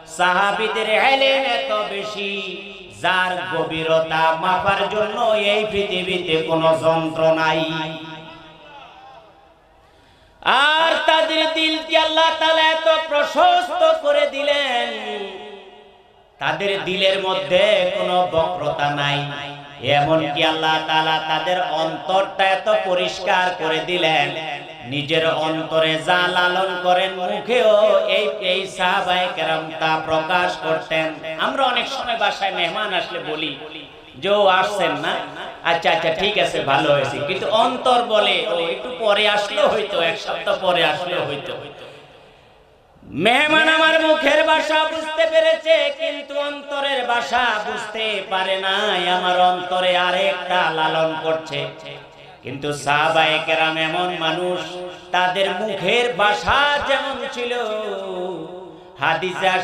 সাহাবীদের ইলম এত বেশি, যার গভীরতা মাপার জন্য এই পৃথিবীতে কোনো যন্ত্র নাই। আর তাদের দিলকে আল্লাহ তাআলা এত প্রশস্ত করে দিলেন, তাদের দিলের মধ্যে কোনো বক্রতা নাই। এমনকি আল্লাহ তাআলা তাদের অন্তরটা এত পরিষ্কার করে দিলেন, নিজের অন্তরে যা লালন করেন মুখেও এই সাহাবায়ে কেরাম তা প্রকাশ করতেন। আমরা অনেক সময় বাসায় মেহমান আসলে বলি যে ও আসছেন না, আচ্ছা আচ্ছা ঠিক আছে ভালো হয়েছে, কিন্তু অন্তর বলে ও একটু পরে আসলেও হইতো, এক সপ্তাহ পরে আসলেও হইতো। মেহমান আমার মুখের ভাষা বুঝতে পেরেছে, কিন্তু অন্তরের ভাষা বুঝতে পারে নাই, আমার অন্তরে আরেকটা লালন করছে। কিন্তু সাহাবায়ে কেরাম এমন মানুষ, তাদের মুখের ভাষা যেমন ছিল, হাদিসে